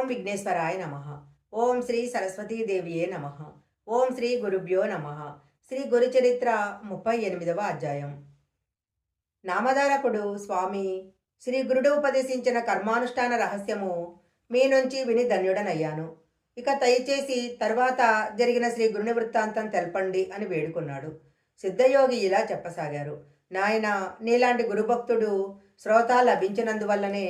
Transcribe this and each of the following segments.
ఓం విఘ్నేశ్వరాయ నమ. ఓం శ్రీ సరస్వతీదేవియే నమ. ఓం శ్రీ గురుభ్యో నమ. శ్రీ గురుచరిత్ర 38వ అధ్యాయం. నామధారకుడు స్వామి శ్రీ గురుడు ఉపదేశించిన కర్మానుష్ఠాన రహస్యము మీ నుంచి విని ధన్యుడనయ్యాను. ఇక దయచేసి తరువాత జరిగిన శ్రీ గురుని వృత్తాంతం తెలపండి అని వేడుకున్నాడు. సిద్ధయోగి ఇలా చెప్పసాగారు. నాయన, నీలాంటి గురుభక్తుడు శ్రోత లభించినందువల్లనే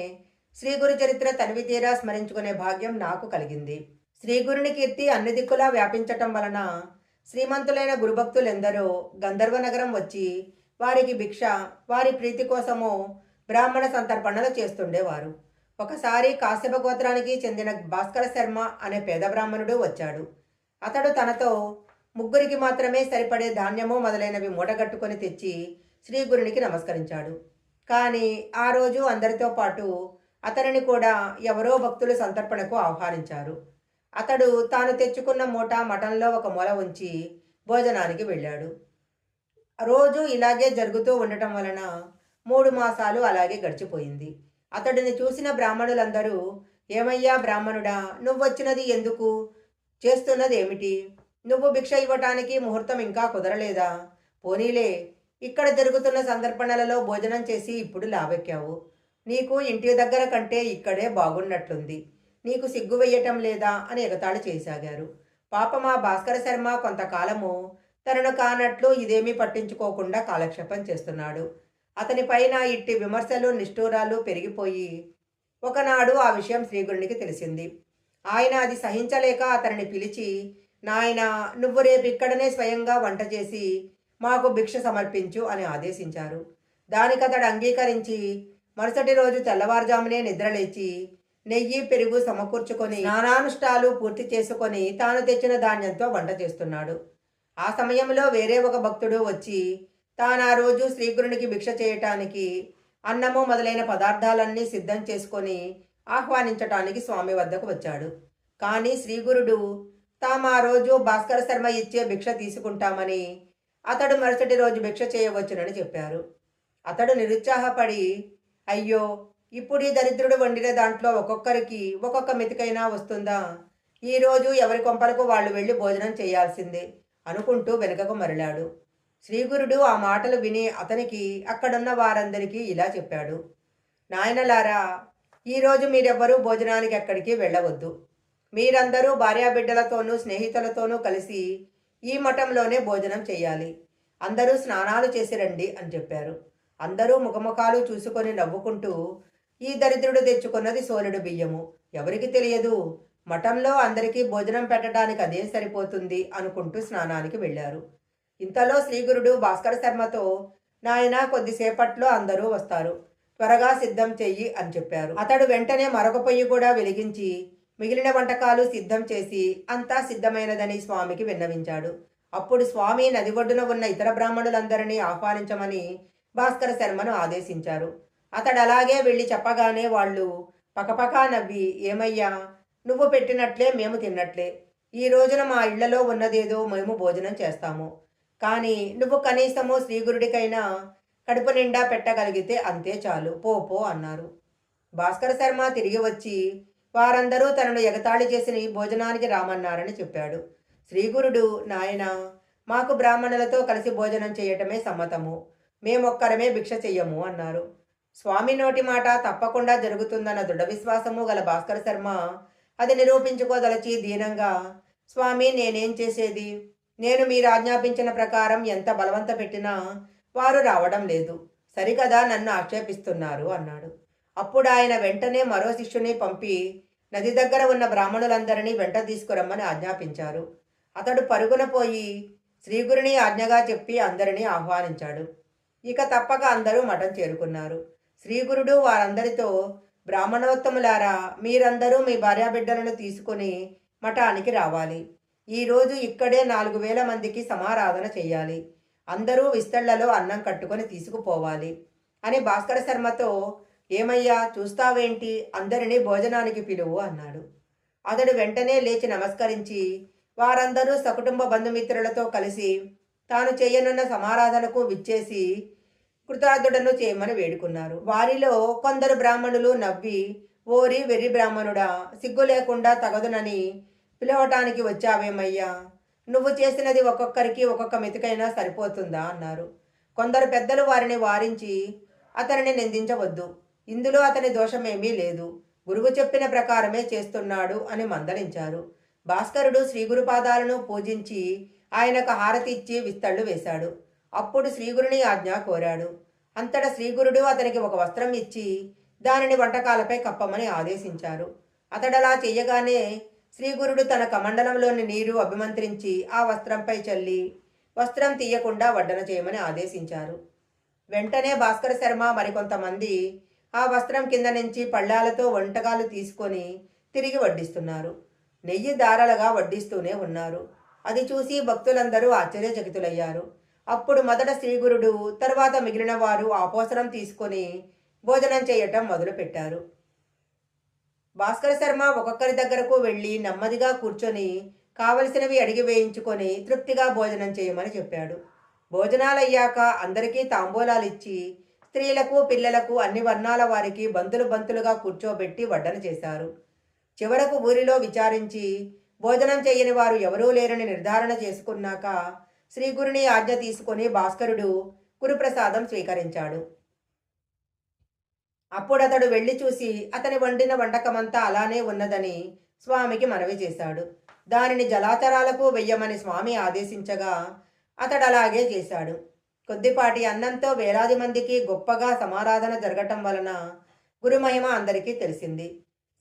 శ్రీగురు చరిత్ర తనివి తీరా స్మరించుకునే భాగ్యం నాకు కలిగింది. శ్రీగురుని కీర్తి అన్ని దిక్కులా వ్యాపించటం వలన శ్రీమంతులైన గురుభక్తులెందరో గంధర్వ నగరం వచ్చి వారికి భిక్ష, వారి ప్రీతి కోసము బ్రాహ్మణ సంతర్పణలు చేస్తుండేవారు. ఒకసారి కాశ్యప గోత్రానికి చెందిన భాస్కర శర్మ అనే పేద బ్రాహ్మణుడు వచ్చాడు. అతడు తనతో ముగ్గురికి మాత్రమే సరిపడే ధాన్యము మొదలైనవి మూటగట్టుకొని తెచ్చి శ్రీగురునికి నమస్కరించాడు. కానీ ఆ రోజు అందరితో పాటు అతనిని కూడా ఎవరో భక్తులు సంతర్పణకు ఆహ్వానించారు. అతడు తాను తెచ్చుకున్న మూట మఠంలో ఒక మూల ఉంచి భోజనానికి వెళ్ళాడు. రోజు ఇలాగే జరుగుతూ ఉండటం వలన 3 మాసాలు అలాగే గడిచిపోయింది. అతడిని చూసిన బ్రాహ్మణులందరూ, ఏమయ్యా బ్రాహ్మణుడా, నువ్వొచ్చినది ఎందుకు? చేస్తున్నది ఏమిటి? నువ్వు భిక్ష ఇవ్వటానికి ముహూర్తం ఇంకా కుదరలేదా? పోనీలే, ఇక్కడ జరుగుతున్న సందర్పణలలో భోజనం చేసి ఇప్పుడు లావెక్కావు. నీకు ఇంటి దగ్గర కంటే ఇక్కడే బాగున్నట్లుంది. నీకు సిగ్గు వెయ్యటం లేదా అని ఎగతాళి చేసాగారు. పాపం ఆ భాస్కర శర్మ కొంతకాలము తనను కానట్లు ఇదేమీ పట్టించుకోకుండా కాలక్షేపం చేస్తున్నాడు. అతని పైన ఇట్టి విమర్శలు నిష్ఠూరాలు పెరిగిపోయి ఒకనాడు ఆ విషయం శ్రీగురునికి తెలిసింది. ఆయన అది సహించలేక అతనిని పిలిచి, నాయనా, నువ్వు రేపు ఇక్కడనే స్వయంగా వంట చేసి మాకు భిక్ష సమర్పించు అని ఆదేశించారు. దానికతడు అంగీకరించి మరుసటి రోజు తెల్లవారుజామునే నిద్రలేచి నెయ్యి, పెరుగు సమకూర్చుకొని స్నానానుష్ఠాలు పూర్తి చేసుకొని తాను తెచ్చిన ధాన్యంతో వంట చేస్తున్నాడు. ఆ సమయంలో వేరే ఒక భక్తుడు వచ్చి తాను ఆ రోజు శ్రీగురునికి భిక్ష చేయటానికి అన్నము మొదలైన పదార్థాలన్నీ సిద్ధం చేసుకొని ఆహ్వానించటానికి స్వామి వద్దకు వచ్చాడు. కానీ శ్రీగురుడు తాము ఆ రోజు భాస్కర శర్మ ఇచ్చే భిక్ష తీసుకుంటామని, అతడు మరుసటి రోజు భిక్ష చేయవచ్చునని చెప్పారు. అతడు నిరుత్సాహపడి, అయ్యో, ఇప్పుడు ఈ దరిద్రుడు వండిన దాంట్లో ఒక్కొక్కరికి ఒక్కొక్క మెతుకైనా వస్తుందా? ఈరోజు ఎవరి కొంపలకు వాళ్ళు వెళ్ళి భోజనం చేయాల్సిందే అనుకుంటూ వెనుకకు మరలాడు. శ్రీగురుడు ఆ మాటలు విని అతనికి, అక్కడున్న వారందరికీ ఇలా చెప్పాడు. నాయనలారా, ఈరోజు మీరెవ్వరూ భోజనానికి ఎక్కడికి వెళ్ళవద్దు. మీరందరూ భార్యాబిడ్డలతోనూ స్నేహితులతోనూ కలిసి ఈ మఠంలోనే భోజనం చేయాలి. అందరూ స్నానాలు చేసి రండి అని చెప్పారు. అందరూ ముఖముఖాలు చూసుకొని నవ్వుకుంటూ, ఈ దరిద్రుడు తెచ్చుకున్నది సోలెడు బియ్యము, ఎవరికి తెలియదు, మఠంలో అందరికీ భోజనం పెట్టడానికి అదేం సరిపోతుంది అనుకుంటూ స్నానానికి వెళ్ళారు. ఇంతలో శ్రీగురుడు భాస్కర శర్మతో, నాయన, కొద్దిసేపట్లో అందరూ వస్తారు, త్వరగా సిద్ధం చెయ్యి అని చెప్పారు. అతడు వెంటనే మరొక పొయ్యి కూడా వెలిగించి మిగిలిన వంటకాలు సిద్ధం చేసి అంతా సిద్ధమైనదని స్వామికి విన్నవించాడు. అప్పుడు స్వామి నది ఒడ్డున ఉన్న ఇతర బ్రాహ్మణులందరినీ ఆహ్వానించమని భాస్కర శర్మను ఆదేశించారు. అతడు అలాగే వెళ్ళి చెప్పగానే వాళ్ళు పకపకా నవ్వి, ఏమయ్యా, నువ్వు పెట్టినట్లే మేము తిన్నట్లే. ఈ రోజున మా ఇళ్లలో ఉన్నదేదో మేము భోజనం చేస్తాము. కానీ నువ్వు కనీసము శ్రీగురుడికైనా కడుపు నిండా పెట్టగలిగితే అంతే చాలు, పో అన్నారు. భాస్కర శర్మ తిరిగి వచ్చి వారందరూ తనను ఎగతాళి చేసిన ఈ భోజనానికి రామన్నారని చెప్పాడు. శ్రీగురుడు, నాయన, మాకు బ్రాహ్మణులతో కలిసి భోజనం చేయటమే సమ్మతము, మేమొక్కరమే భిక్ష చెయ్యము అన్నారు. స్వామి నోటి మాట తప్పకుండా జరుగుతుందన్న దృఢ విశ్వాసము గల భాస్కర శర్మ అది నిరూపించుకోదలచి దీనంగా, స్వామి, నేనేం చేసేది? నేను మీరు ఆజ్ఞాపించిన ప్రకారం ఎంత బలవంత పెట్టినా వారు రావడం లేదు, సరికదా నన్ను ఆక్షేపిస్తున్నారు అన్నాడు. అప్పుడు ఆయన వెంటనే మరో శిష్యుని పంపి నది దగ్గర ఉన్న బ్రాహ్మణులందరినీ వెంట తీసుకురమ్మని ఆజ్ఞాపించారు. అతడు పరుగున పోయి శ్రీగురుని ఆజ్ఞగా చెప్పి అందరినీ ఆహ్వానించాడు. ఇక తప్పక అందరూ మఠం చేరుకున్నారు. శ్రీగురుడు వారందరితో, బ్రాహ్మణోత్తములారా, మీరందరూ మీ భార్యాబిడ్డలను తీసుకుని మఠానికి రావాలి. ఈరోజు ఇక్కడే 4000 మందికి సమారాధన చేయాలి. అందరూ విస్తళ్లలో అన్నం కట్టుకొని తీసుకుపోవాలి అని భాస్కర శర్మతో, ఏమయ్యా, చూస్తావేంటి, అందరినీ భోజనానికి పిలువు అన్నాడు. అతడు వెంటనే లేచి నమస్కరించి వారందరూ సకుటుంబ బంధుమిత్రులతో కలిసి తాను చేయనున్న సమారాధనకు విచ్చేసి కృతార్థుడను చేయమని వేడుకున్నారు. వారిలో కొందరు బ్రాహ్మణులు నవ్వి ఓరి వెర్రి బ్రాహ్మణుడా, సిగ్గు లేకుండా తగదునని పిలవటానికి వచ్చావేమయ్యా? నువ్వు చేసినది ఒక్కొక్కరికి ఒక్కొక్క మెతుకైనా సరిపోతుందా అన్నారు. కొందరు పెద్దలు వారిని వారించి అతనిని నిందించవద్దు, ఇందులో అతని దోషమేమీ లేదు, గురువు చెప్పిన ప్రకారమే చేస్తున్నాడు అని మందలించారు. భాస్కరుడు శ్రీగురుపాదాలను పూజించి ఆయనకు హారతి ఇచ్చి విస్తళ్ళు వేశాడు. అప్పుడు శ్రీగురుని ఆజ్ఞ కోరాడు. అంతటా శ్రీగురుడు అతనికి ఒక వస్త్రం ఇచ్చి దానిని వంటకాలపై కప్పమని ఆదేశించారు. అతడలా చెయ్యగానే శ్రీగురుడు తన కమండలంలోని నీరు అభిమంత్రించి ఆ వస్త్రంపై చల్లి వస్త్రం తీయకుండా వడ్డన చేయమని ఆదేశించారు. వెంటనే భాస్కర శర్మ మరికొంతమంది ఆ వస్త్రం కింద నుంచి పళ్ళాలతో వంటకాలు తీసుకొని తిరిగి వడ్డిస్తున్నారు. నెయ్యి దారలుగా వడ్డిస్తూనే ఉన్నారు. అది చూసి భక్తులందరూ ఆశ్చర్యచకితులయ్యారు. అప్పుడు మొదట శ్రీగురుడు, తర్వాత మిగిలిన వారు ఆపోసనం తీసుకొని భోజనం చేయటం మొదలుపెట్టారు. భాస్కర శర్మ ఒక్కొక్కరి దగ్గరకు వెళ్ళి నెమ్మదిగా కూర్చొని కావలసినవి అడిగి వేయించుకొని తృప్తిగా భోజనం చేయమని చెప్పాడు. భోజనాలయ్యాక అందరికీ తాంబూలాలిచ్చి స్త్రీలకు పిల్లలకు అన్ని వర్ణాల వారికి బంతులు బంతులుగా కూర్చోబెట్టి వడ్డన చేశారు. చివరకు ఊరిలో విచారించి భోజనం చేయని వారు ఎవరూ లేరని నిర్ధారణ చేసుకున్నాక శ్రీగురుని ఆజ్ఞ తీసుకొని భాస్కరుడు గురుప్రసాదం స్వీకరించాడు. అప్పుడతడు వెళ్ళి చూసి అతని వండిన వంటకమంతా అలానే ఉన్నదని స్వామికి మనవి చేశాడు. దానిని జలాచరాలకు వెయ్యమని స్వామి ఆదేశించగా అతడు అలాగే చేశాడు. కొద్దిపాటి అన్నంతో వేలాది మందికి గొప్పగా సమారాధన జరగటం వలన గురుమహిమ అందరికీ తెలిసింది.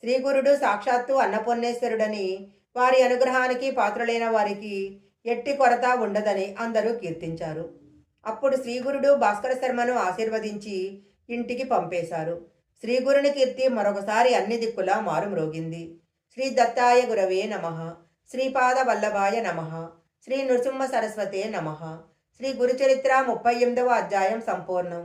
శ్రీగురుడు సాక్షాత్తు అన్నపూర్ణేశ్వరుడని, వారి అనుగ్రహానికి పాత్రులైన వారికి ఎట్టి కొరత ఉండదని అందరూ కీర్తించారు. అప్పుడు శ్రీగురుడు భాస్కర శర్మను ఆశీర్వదించి ఇంటికి పంపేశారు. శ్రీగురుని కీర్తి మరొకసారి అన్ని దిక్కులా మారుమ్రోగింది. శ్రీ దత్తాయ గురవే నమః, శ్రీపాద వల్లభాయ నమః, శ్రీ నృసింహ సరస్వతే నమః. శ్రీ గురుచరిత్ర 38వ అధ్యాయం సంపూర్ణం.